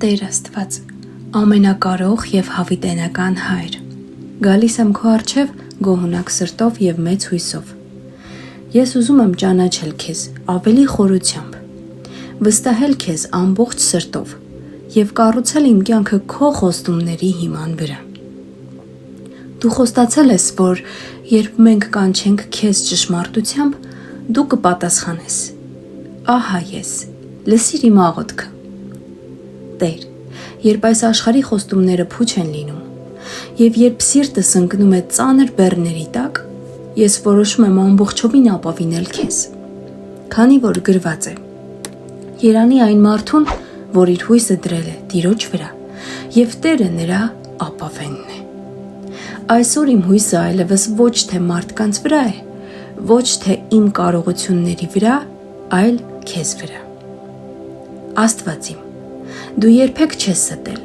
Տեր Աստված, ամենակարող և հավիտենական Հայր, գալիս եմ քո առջև գոհունակ սրտով և մեծ հույսով։ Ես ուզում եմ ճանաչել քեզ ավելի խորությամբ, վստահել քեզ ամբողջ սրտով և կառուցել իմ կյանքը քո խոստումների հիման վրա։ Դու խոստացել ես, որ երբ մենք կանչենք քեզ ճշմարտությամբ, դու կպատասխանես։ Ահա ես, լսիր իմ աղոթքը։ Տեր, երբ այս աշխարհի խոստումները փուչ են լինում, և երբ սիրտս ընկնում է ծանր բեռների տակ, ես որոշում եմ ամբողջովին ապավինել քեզ, քանի որ գրված է. երանի այն մարդուն, որ իր հույսը դրել է Տիրոջ վրա, և Տերը նրա ապավենն է։ Այսօր իմ հույսը այլևս ոչ թե մարդկանց վրա է, ոչ թե իմ կարողությունների վրա, այլ քեզ վրա։ Աստված իմ, դու երբեք չես ստել,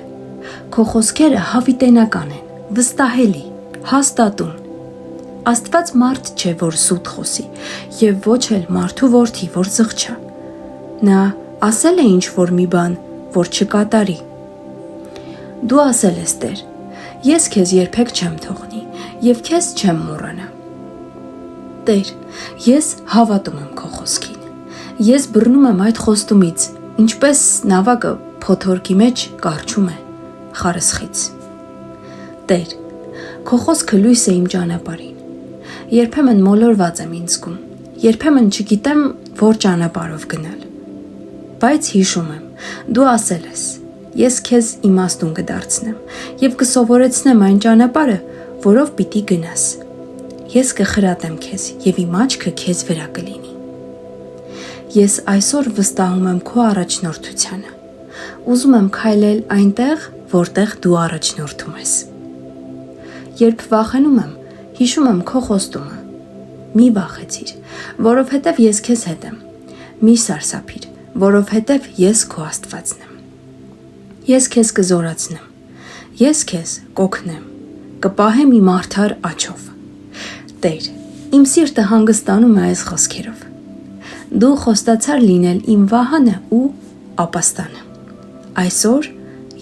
քո խոսքերը հավիտենական են, վստահելի, հաստատուն։ Աստված մարդ չէ, որ սուտ խոսի, և ոչ էլ մարդու որդի, որ զղջա։ Նա ասել է ինչ-որ մի բան, որ չկատարի։ Դու ասել ես, Տեր, ես քեզ երբեք չեմ թողնի, և քեզ չեմ մոռանա։ Տեր, ես հավատում եմ քո խոսքին, ես բռնում եմ այդ խոստումից, ինչպես նավակը փոթորկի մեջ կառչում է խարսխից։ Տեր, քո խոսքը լույս է իմ ճանապարհին, երբեմն մոլորված եմ ինձ զգում, երբեմն չգիտեմ, որ ճանապարհով գնալ, բայց հիշում եմ, դու ասել ես, ես քեզ իմաստուն կդարձնեմ և կսովորեցնեմ այն ճանապարհը, որով պիտի գնաս։ Ես կխրատեմ քեզ և իմ աչքը քեզ վրա կլինի։ Ես այսօր վստահում եմ քո առաջնորդությանը, ուզում եմ քայլել այնտեղ, որտեղ դու առաջնորդում ես։ Երբ վախենում եմ, հիշում եմ քո խոստումը. մի վախեցիր, որովհետև ես քեզ հետ եմ, մի սարսափիր, որովհետև ես քո Աստվածն եմ։ Ես քեզ կզորացնեմ, ես քեզ կօգնեմ, կպահեմ իմ արդար աջով։ Տեր, իմ սիրտը հանգստանում է այս խոսքերով։ Դու խոստացար լինել իմ վահանը ու ապաստանը։ Այսօր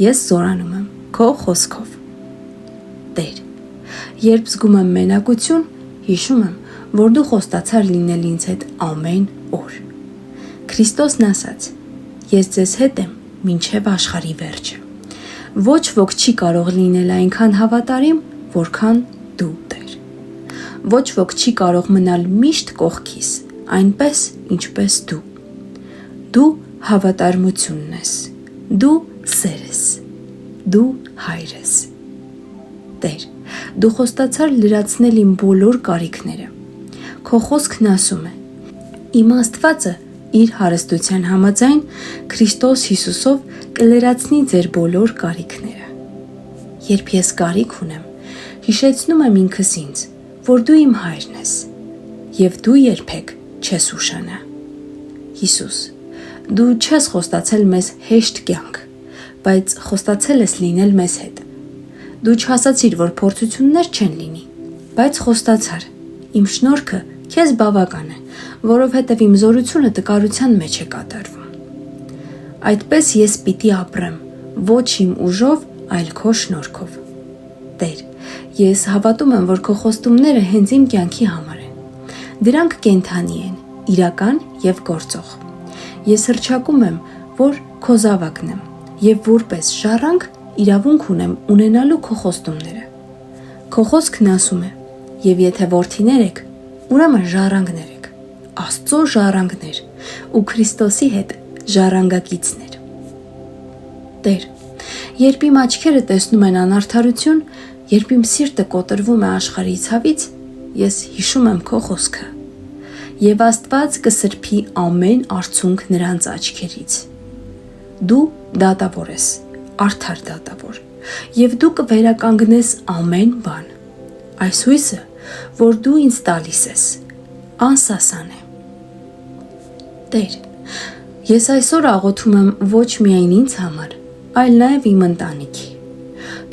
ես զորանում եմ քո խոսքով։ Տեր, երբ զգում եմ մենակություն, հիշում եմ, որ դու խոստացար լինել ինձ հետ ամեն օր։ Քրիստոսն ասաց. ես ձեզ հետ եմ մինչև աշխարհի վերջը։ Ոչ ոք չի կարող լինել այնքան հավատարիմ, որքան դու, Տեր։ Ոչ ոք չի կարող մնալ միշտ կողքիս, այնպես, ինչպես դու։ Դու հավատարմությունն ես, դու սեր ես, դու հայր ես։ Տեր, դու խոստացար լրացնել իմ բոլոր կարիքները։ Քո խոսքն ասում է. իմ Աստվածը իր հարստության համաձայն Քրիստոս Հիսուսով կլրացնի ձեր բոլոր կարիքները։ Երբ ես կարիք ունեմ, հիշեցնում եմ ինքս ինձ, որ դու իմ հայրն ես, և դու երբեք չես ուշանա։ Հիսուս, դու չես խոստացել մեզ հեշտ կյանք, բայց խոստացել ես լինել մեզ հետ։ Դու չասացիր, որ փորձություններ չեն լինի, բայց խոստացար. իմ շնորհքը քեզ բավական է, որովհետև իմ զորությունը տկարության մեջ է կատարվում։ Այդպես ես պիտի ապրեմ, ոչ իմ ուժով, այլ քո շնորհքով։ Տեր, ես հավատում եմ, որ քո խոստումները հենց իմ կյանքի համար են։ Դրանք կենդանի են, իրական և գործող։ Ես հռչակում եմ, որ քո զավակն եմ, և որպես ժառանգ իրավունք ունեմ ունենալու քո խոստումները։ Քո խոսքն ասում է. և եթե որդիներ եք, ուրեմն ժառանգներ եք, Աստծո ժառանգներ ու Քրիստոսի հետ ժառանգակիցներ։ Տեր, երբ իմ աչքերը տեսնում են անարդարություն, երբ իմ սիրտը կոտրվում է աշխարհի ցավից, ես հիշում եմ քո խոսքը։ Եվ Աստված կսրբի ամեն արցունք նրանց աչքերից։ Դու դատավոր ես, արդար դատավոր, և դու կվերականգնես ամեն բան։ Այս հույսը, որ դու ինձ տալիս ես, անսասան է։ Տեր, ես այսօր աղոթում եմ ոչ միայն ինձ համար, այլ նաև իմ ընտանիքի։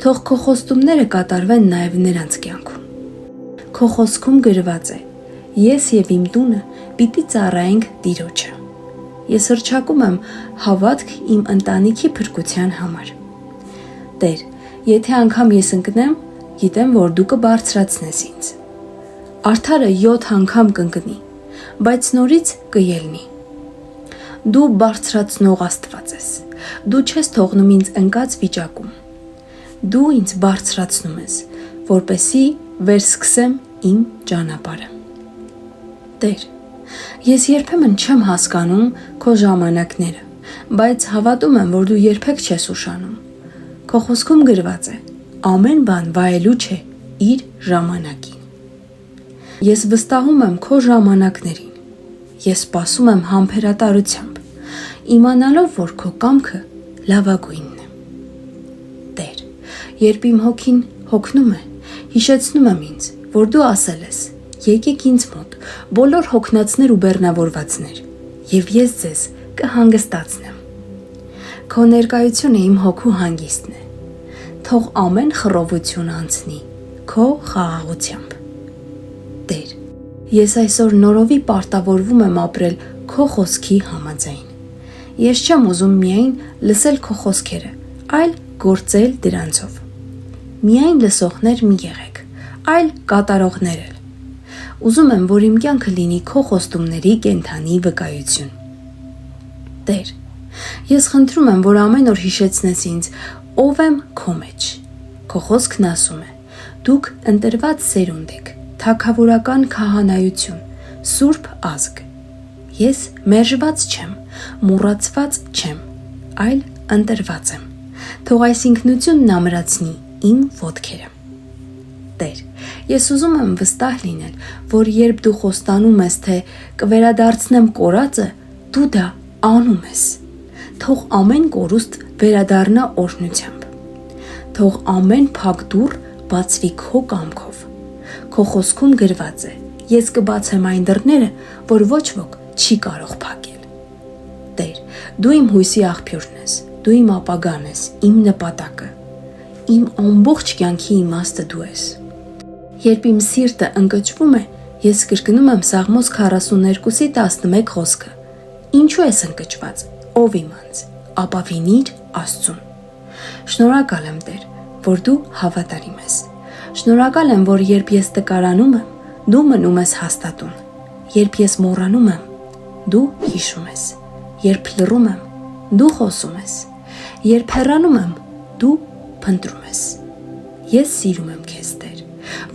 Թող քո խոստումները կատարվեն նաև նրանց կյանքում։ Քո խոսքում գրված է. ես և իմ տունը պիտի ծառայենք Տիրոջը։ Ես հռչակում եմ հավատք իմ ընտանիքի փրկության համար։ Տեր, եթե անգամ ես ընկնեմ, գիտեմ, որ դու կբարձրացնես ինձ։ Արդարը 7 անգամ կընկնի, բայց նորից կելնի։ Դու բարձրացնող Աստված ես։ Դու չես թողնում ինձ ընկած վիճակում։ Դու ինձ բարձրացնում ես, որպեսզի վերսկսեմ իմ ճանապարհը։ Տեր, ես երբեմն չեմ հասկանում քո ժամանակները, բայց հավատում եմ, որ դու երբեք չես ուշանում։ Քո խոսքում գրված է. ամեն բան վայելու չէ իր ժամանակին։ Ես վստահում եմ քո ժամանակներին։ Ես սպասում եմ համբերատարությամբ, իմանալով, որ քո կամքը լավագույնն է։ Տեր, երբ իմ հոգին հոգնում է, հիշեցնում եմ ինձ, որ դու ասել ես. եկեք ինձ մոտ, բոլոր հոգնածներ ու բեռնավորվածներ, եւ ես ձեզ կհանգստացնեմ։ Քո ներկայությունը իմ հոգու հանգիստն է։ Թող ամեն խռովություն անցնի քո խաղաղությամբ։ Տեր, ես այսօր նորովի պարտավորվում եմ ապրել քո խոսքի համաձայն։ Ես չեմ ուզում միայն լսել քո խոսքերը, այլ գործել դրանցով։ Միայն լսողներ մի եղեք, այլ կատարողներ էլ։ Ուզում եմ, որ իմ կյանքը լինի քո խոստումների կենդանի վկայություն։ Տեր, ես խնդրում եմ, որ ամեն օր հիշեցնես ինձ, ով եմ քո մեջ։ Քո խոսքն ասում է. դուք ընտրված սերունդ եք, թագավորական քահանայություն, սուրբ ազգ։ Ես մերժված չեմ, մոռացված չեմ, այլ ընտրված եմ։ Թող այս ինքնությունն ամրացնի իմ ոտքերը։ Տեր, ես ուզում եմ վստահ լինել, որ երբ դու խոստանում ես, թե կվերադարձնեմ կորածը, դու դա անում ես։ Թող ամեն կորուստ վերադառնա օրհնությամբ։ Թող ամեն փակ դուռ բացվի քո կամքով։ Քո խոսքում գրված է. ես կբացեմ այն դռները, որ ոչ ոք չի կարող փակել։ Տեր, դու իմ հույսի աղբյուրն ես, դու իմ ապագան ես, իմ նպատակը։ Իմ ամբողջ կյանքի իմաստը դու ես։ Երբ իմ սիրտը ընկճվում է, ես կրկնում եմ Սաղմոս 42:11 խոսքը. Ինչու ես ընկճված, ով իմանց, ապավինիր Աստծուն։ Շնորհակալ եմ, Տեր, որ դու հավատարիմ ես։ Շնորհակալ եմ, որ երբ ես տկարանում եմ, դու մնում ես հաստատուն։ Երբ ես մոռանում եմ, դու հիշում ես։ Երբ լռում եմ, դու խոսում ես։ Երբ հեռանում եմ, դու փնտրում ես։ Ես սիրում եմ քեզ, Տեր,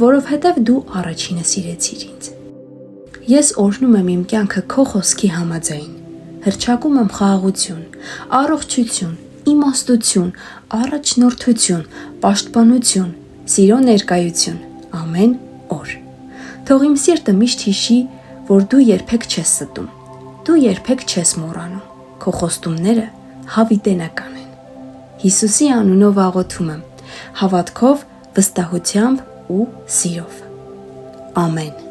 որովհետև դու առաջինը սիրեցիր ինձ։ Ես օրհնում եմ իմ կյանքը քո խոսքի համաձայն։ Հռչակում եմ խաղաղություն, առողջություն, իմաստություն, առաջնորդություն, պաշտպանություն, սիրո ներկայություն ամեն օր։ Թող իմ սիրտը միշտ հիշի, որ դու երբեք չես ստում, դու երբեք չես մոռանում, քո խոստումները հավիտենական են։ Հիսուսի անունով աղոթում եմ, հավատքով, վստահությամբ ու սիրով։ Ամեն։